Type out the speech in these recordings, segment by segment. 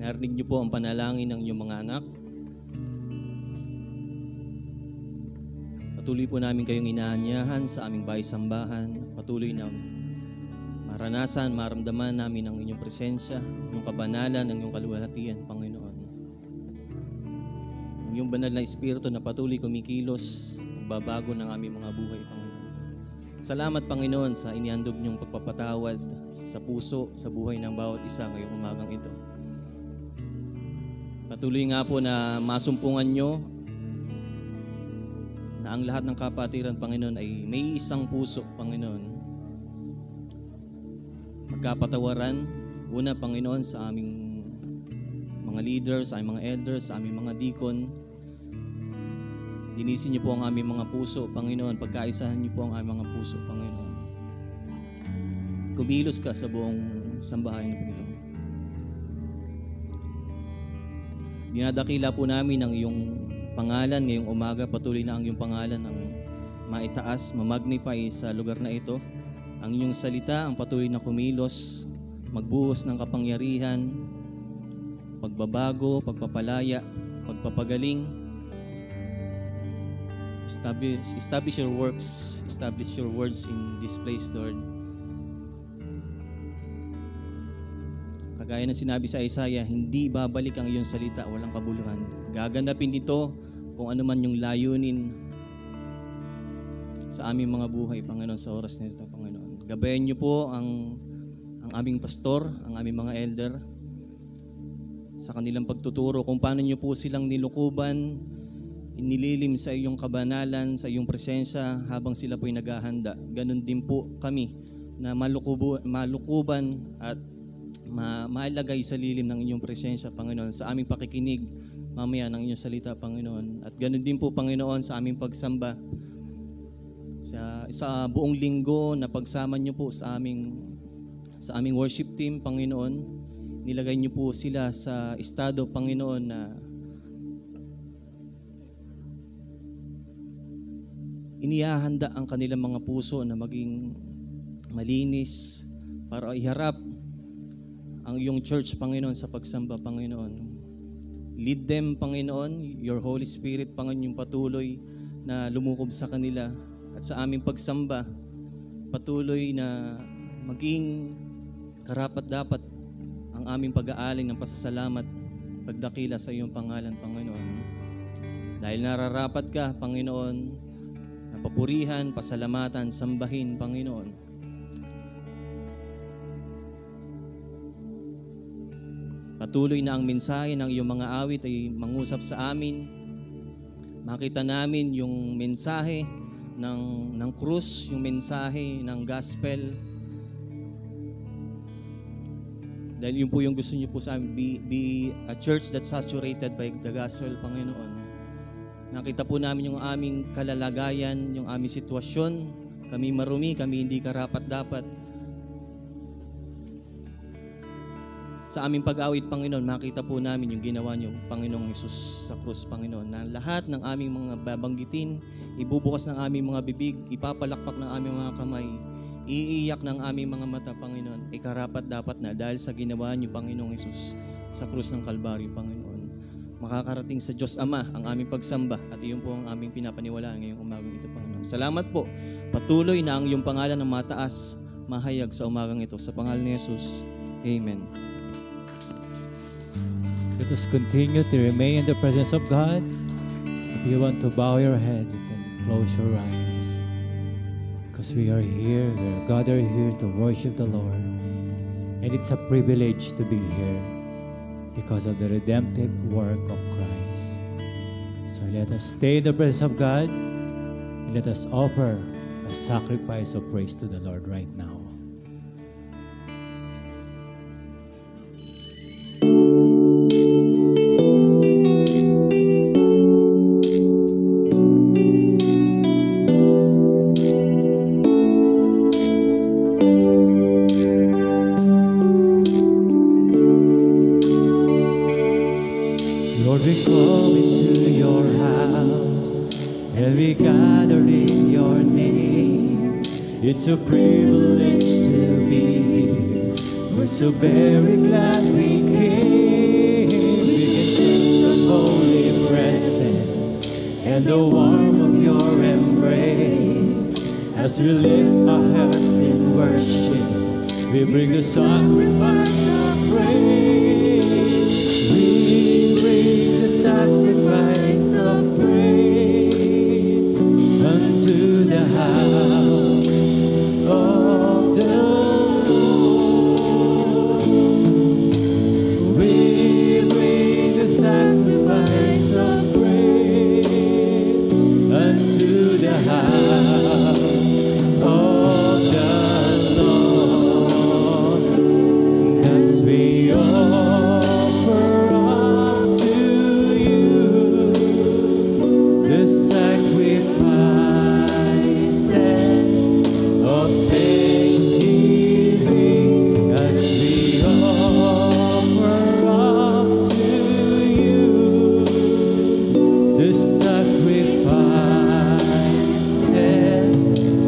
Narinig niyo po ang panalangin ng inyong mga anak. Patuloy po namin kayong inaanyahan sa aming bahay-sambahan. Patuloy na maranasan, maramdaman namin ang inyong presensya, ang kabanalan, ang inyong kaluwalhatian, Panginoon. Ang iyong banal na Espiritu na patuloy kumikilos, magbabago ng aming mga buhay, Panginoon. Salamat, Panginoon, sa inihandog niyong pagpapatawad sa puso, sa buhay ng bawat isa ngayong umagang ito. Patuloy nga po na masumpungan niyo na ang lahat ng kapatiran, Panginoon, ay may isang puso, Panginoon. Magkapatawaran, una, Panginoon, sa aming mga leaders, sa aming mga elders, sa aming mga deacon. Dinisin niyo po ang aming mga puso, Panginoon. Pagkaisahan niyo po ang aming mga puso, Panginoon. Kumilos ka sa buong sambahayan na Panginoon. Dinadakila po namin ang iyong pangalan ngayong umaga. Patuloy na ang iyong pangalan ang maitaas, mamagnify sa lugar na ito. Ang iyong salita ang patuloy na kumilos, magbuhos ng kapangyarihan, pagbabago, pagpapalaya, pagpapagaling. Establish your works, establish your words in this place, Lord. Kagaya ng sinabi sa Isaiah, hindi babalik ang iyong salita, walang kabuluhan. Gaganapin dito kung ano man yung layunin sa aming mga buhay, Panginoon, sa oras nito, Panginoon. Gabayan niyo po ang aming pastor, ang aming mga elder, sa kanilang pagtuturo kung paano niyo po silang nilukuban, inililim sa iyong kabanalan, sa iyong presensya habang sila po'y naghahanda. Ganon din po kami na malukuban at malagay sa lilim ng inyong presensya, Panginoon, sa aming pakikinig mamaya ng inyong salita, Panginoon. At ganon din po, Panginoon, sa aming pagsamba, sa buong linggo na pagsama niyo po sa aming worship team, Panginoon. Nilagay niyo po sila sa estado, Panginoon, na inihahanda ang kanilang mga puso na maging malinis para iharap ang iyong church, Panginoon, sa pagsamba, Panginoon. Lead them, Panginoon, your Holy Spirit, Panginoon, yung patuloy na lumukob sa kanila. At sa aming pagsamba, patuloy na maging karapat-dapat ang aming pag-aaling ng pasasalamat, pagdakila sa iyong pangalan, Panginoon. Dahil nararapat ka, Panginoon, na papurihan, pasalamatan, sambahin, Panginoon. Patuloy na ang mensahe ng iyong mga awit ay mangusap sa amin. Makita namin yung mensahe ng krus, yung mensahe ng gospel. Dahil yun po yung gusto niyo po sa amin, be a church that's saturated by the gospel, Panginoon. Nakita po namin yung aming kalalagayan, yung aming sitwasyon. Kami marumi, kami hindi karapat-dapat. Sa aming pag-awit, Panginoon, makita po namin yung ginawa niyo, Panginoong Hesus, sa krus, Panginoon, na lahat ng aming mga babanggitin, ibubukas ng aming mga bibig, ipapalakpak ng aming mga kamay, iiyak ng aming mga mata, Panginoon, ay karapat-dapat na dahil sa ginawa niyo, Panginoong Hesus, sa krus ng Kalbaryo, Panginoon. Makakarating sa Diyos Ama ang aming pagsamba at iyon po ang aming pinapaniwalaan ngayong umagang ito, Panginoon. Salamat po. Patuloy na ang iyong pangalan ng mataas, mahayag sa umagang ito. Sa pangalan ni Jesus, Amen. Let us continue to remain in the presence of God. If you want to bow your head, you can close your eyes. Because we are here, we are gathered here to worship the Lord. And it's a privilege to be here because of the redemptive work of Christ. So let us stay in the presence of God and let us offer a sacrifice of praise to the Lord right now. Lord, we come into your house and we gather in your name. It's a privilege to be here. We're so very glad we came. and the warmth of your embrace. As we lift our hearts in worship, we bring the sacrifice of praise. We bring the sacrifice of praise unto the house of the Lord. We bring the sacrifice of praise unto the house of the Lord, as we offer up to you the sacrifices of thanksgiving, as we offer up to you the sacrifices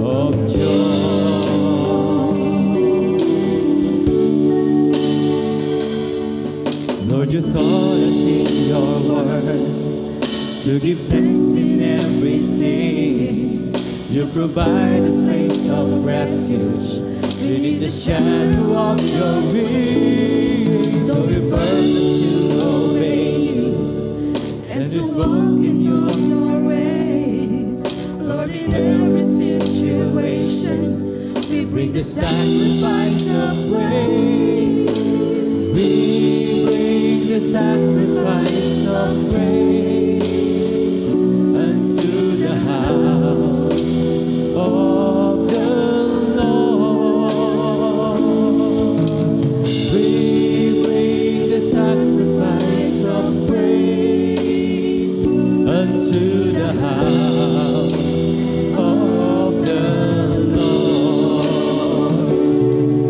of joy. Lord, you taught us in your word to give thanks in everything. You provide us place of refuge beneath the shadow of your wings. So we purpose to obey you and to walk in your ways. Lord, in every situation, we bring the sacrifice of praise. We bring the sacrifice of praise unto the house of the Lord. We bring the sacrifice of praise unto the house of the Lord,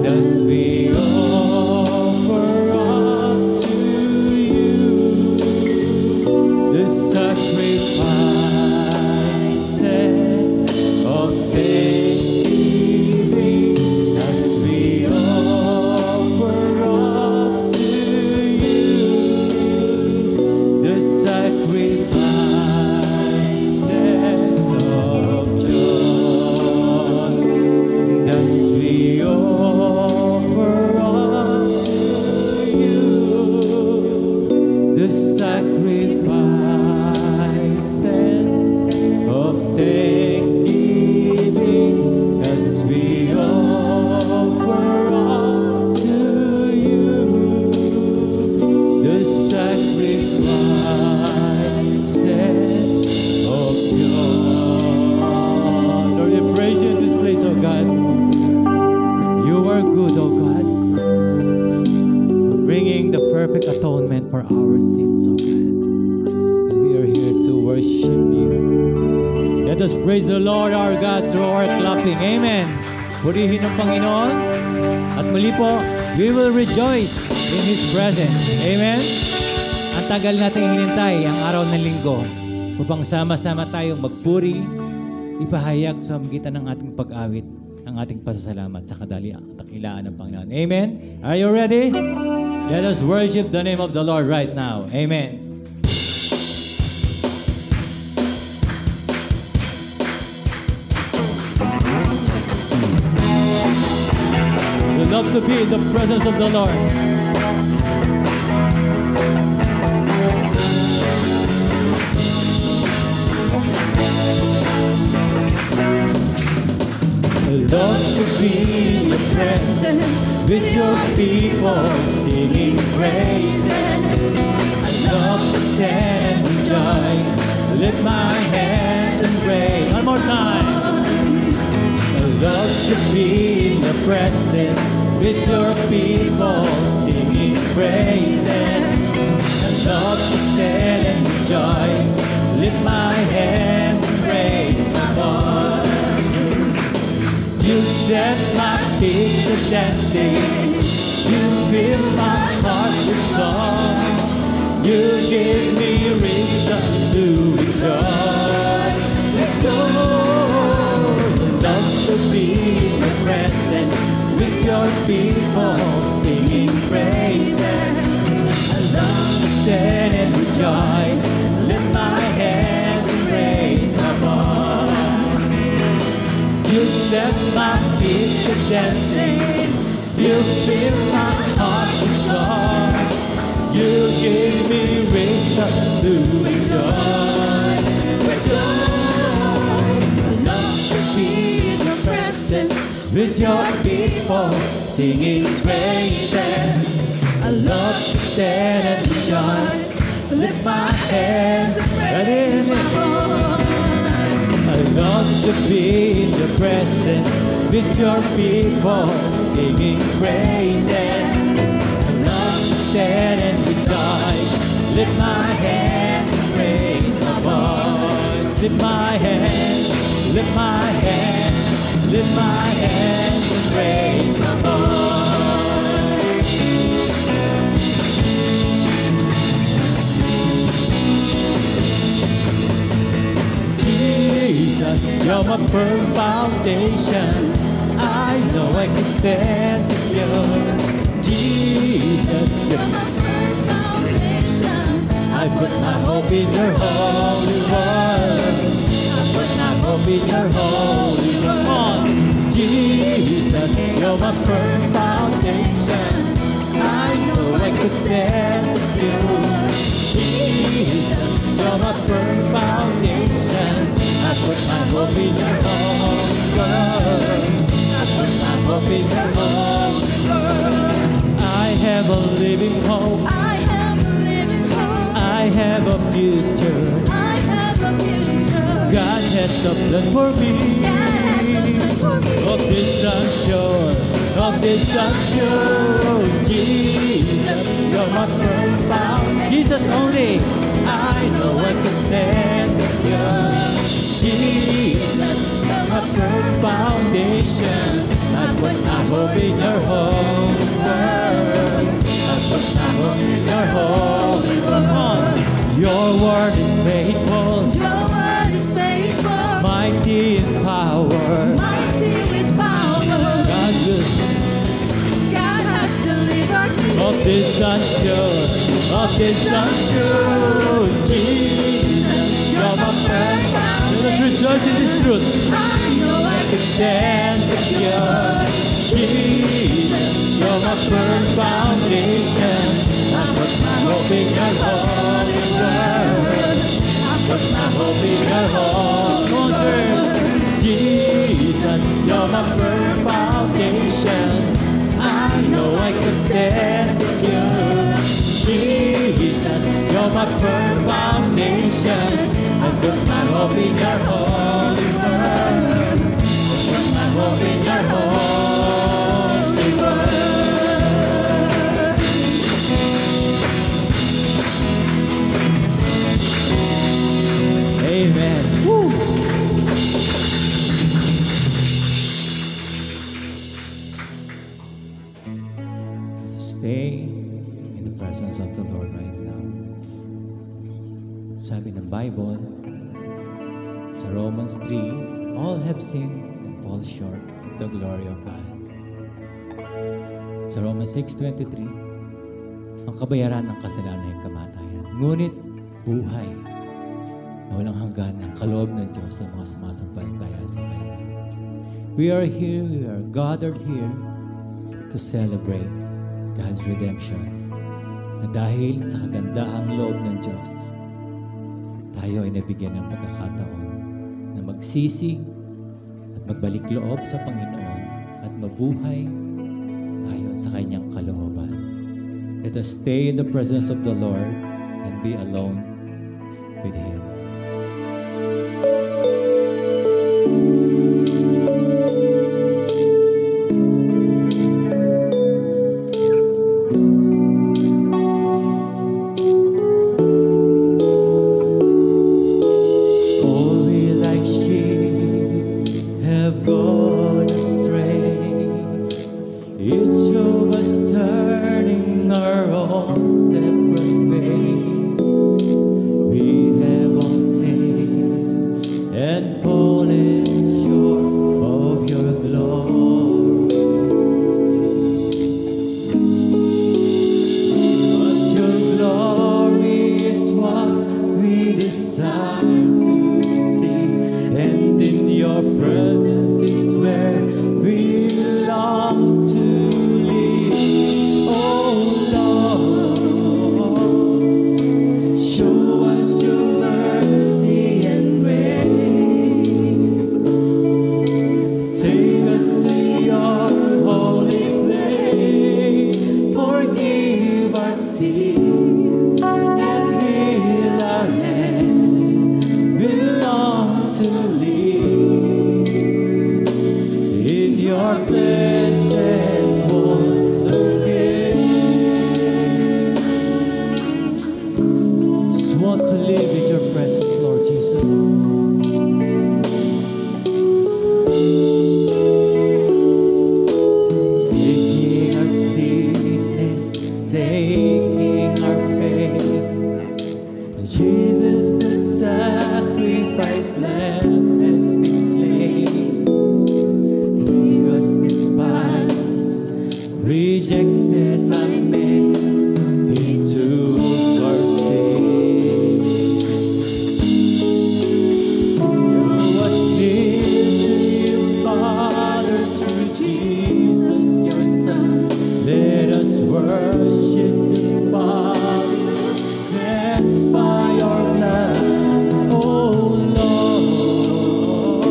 as we offer up to you the sacrifices of thanksgiving, as we offer up to you the sacrifices of joy, as we offer up to you the sacrifices of thanksgiving, as we offer up to you the sacrifices of joy. Lord, we praise you in this place, oh God. You are good, oh God, for bringing the perfect atonement for our sins, oh God. And we are here to worship you. Let us praise the Lord our God through our clapping. Amen. Purihin ang Panginoon. At muli po, we will rejoice in His presence. Amen. Ang tagal nating hinintay ang araw ng linggo upang sama-sama tayong magpuri, ipahayag sa magitan ng ating pag-awit ang ating pasasalamat sa kadakilaan ng Panginoon. Amen. Are you ready? Let us worship the name of the Lord right now. Amen. We love to be in the presence of the Lord. I love to be in your presence with your people singing praises. I love to stand and rejoice, lift my hands and praise. One more time. I love to be in your presence with your people singing praises. I love to stand and rejoice, lift my hands and praise my God. You set my feet to dancing, you fill my heart with songs, you give me reason to rejoice. Love to be in your presence with your people singing praises. I love to stand and rejoice, lift my hands and praise. a dancing. You fill my heart with songs. You give me wisdom to rejoice. I love to be in your presence With your people singing praises. I love to stand and rejoice. Lift my hands and praise my voice. I love to be in the presence with your people singing praises. I love to stand and rejoice. Lift my hands and praise my voice. Lift my hands, lift my hands, lift my hands and praise my voice. Jesus, you're my firm foundation. I know I can stand secure. Jesus, you're my firm foundation. I put my hope in your holy word. I put my hope in your holy word. Come on. Jesus, you're my firm foundation. I know I can stand secure. Jesus, you're my firm foundation. I put my hope in your holy word. I put my hope in your holy word. I have a living hope. I have a living hope. I have a future. I have a future. God has a plan for me. God has a plan for me. Of this I'm sure. Of this I'm sure. Jesus, you're my firm foundation. Jesus only. I know I can stand secure. Jesus, you're my firm foundation. I put my hope in your holy word. I put my hope in your holy word. Your word is faithful. Your word is faithful. Mighty in power. Mighty with power. God will. God has delivered me. Of this I'm sure. Of this I'm sure. Jesus, you're my firm foundation. Let us rejoice in this truth. I know I can Stand secure. Jesus, you're my firm foundation. I put my hope in your holy word. I put my hope in your holy word. Jesus, you're my firm foundation. I know I can stand secure. Jesus, you're my firm foundation. I put my hope in your holy word. I put my hope in your holy word. Amen. Woo. Let us stay in the presence of the Lord right now. Sabi ng Bible, sa Romans 3, all have sinned and fall short of the glory of God. Sa Romans 6:23, ang kabayaran ng kasalanan ay kamatayan. Ngunit buhay na walang hanggan ang kaloob ng Diyos sa mga sumasampalataya sa Kanya. We are here, we are gathered here to celebrate God's redemption. Na dahil sa kagandahang loob ng Diyos, tayo ay nabigyan ng pagkakataon na magsisi at magbalik loob sa Panginoon at mabuhay ayon sa Kanyang kalooban. Let us stay in the presence of the Lord and be alone with Him. seas and heal our land. We long to live in your presence once again. Just want to live in your presence, Lord Jesus. Taking our sickness, taking our pain. Jesus, the sacrificed lamb, has been slain. He was despised, rejected by men. He took our sin. Who was near to you, Father, through Jesus, your Son? Let us worship the Father, cleansed by your blood. Oh Lord,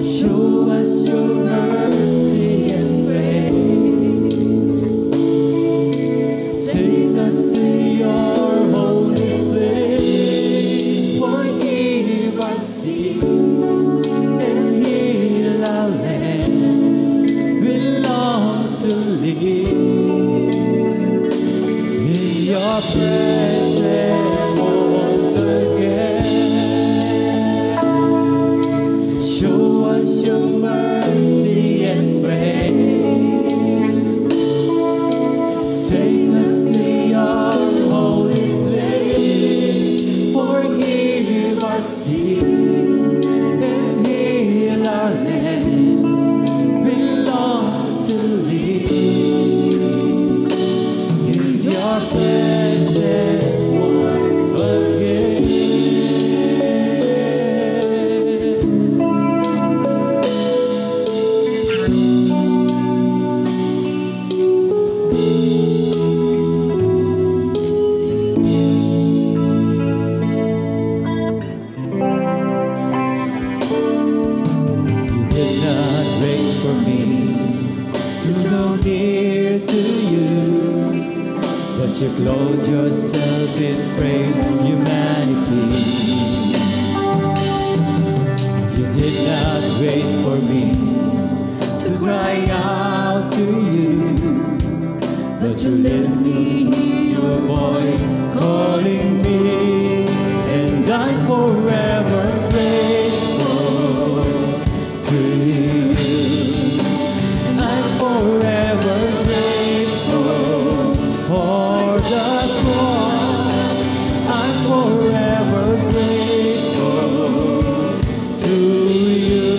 show us your mercy and grace. Take us to your holy place. Forgive our sins and heal our land. We long to live in your presence once again. Show us your mercy and grace. Take us to your holy place. Forgive our sins and heal our land. We long to live in your presence once again. You did not wait for me to go near to you, but you clothe yourself in frail humanity. You did not wait for me to cry out to you, but you let me hear your voice calling me, and I'm forever grateful to you. And I'm forever grateful for the cross. I'm forever grateful to you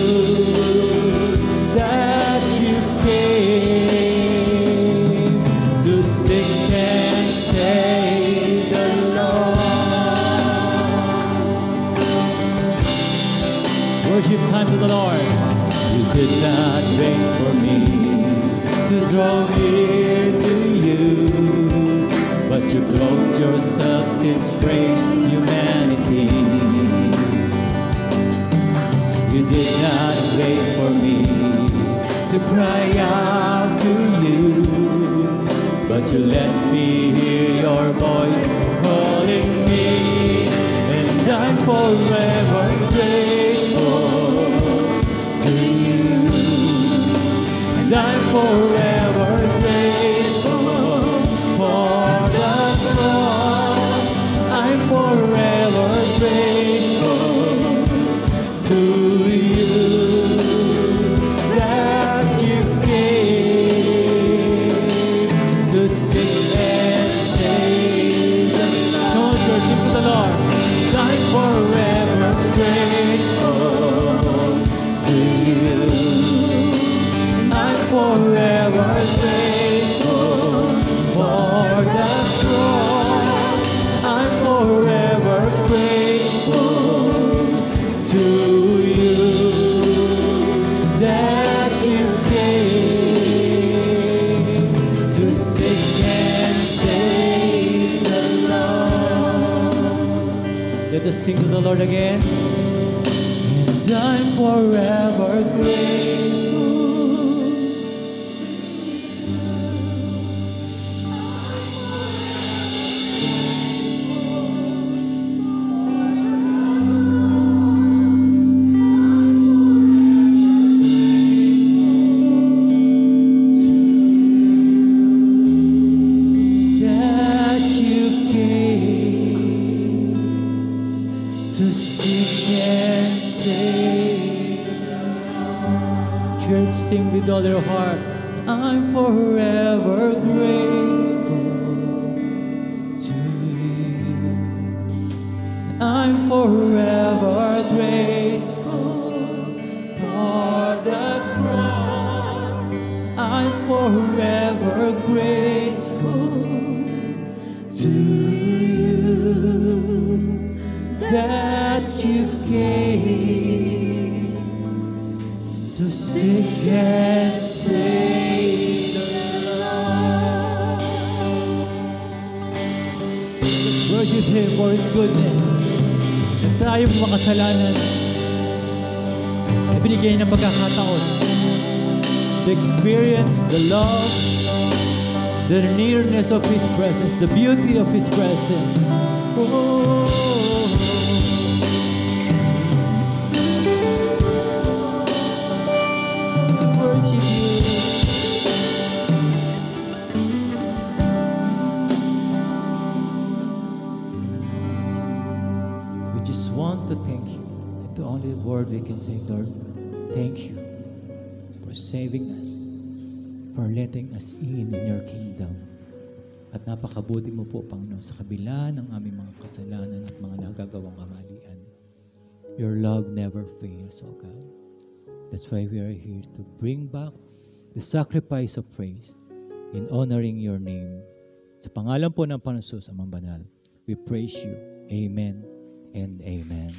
that you came to seek and save the lost. Worship time to the Lord. You did not wait for me to draw near to you, but you clothed yourself in frail humanity. You did not wait for me to cry out to you, but you let me hear your voice calling me, and I'm forever grateful to you. And I'm forever grateful for the cross. I'm forever grateful to you that you came to seek and save the lost. Come on, church, sing to the Lord. I'm forever grateful to you. I'm forever grateful for the cross. I'm forever grateful to you that you came to seek and save the lost. Let us sing to the Lord again. And I'm forever grateful. with all your heart. I'm forever grateful to you. I'm forever grateful for the cross. I'm forever grateful to you that you came to seek and save the lost. Let's worship Him for His goodness. At tayong mga kasalanan na binigay ng pagkakataon to experience the love, the nearness of His presence, the beauty of His presence. Oh, worship You. We just want to thank You. The only word we can say, Lord, thank You for saving us, for letting us in Your kingdom. At napakabuti Mo po, Panginoon, sa kabila ng aming mga kasalanan at mga nagagawang kamalian. Your love never fails, O God. That's why we are here to bring back the sacrifice of praise in honoring Your name. Sa pangalan po ng Panginoon Amang Banal, we praise You. Amen and amen.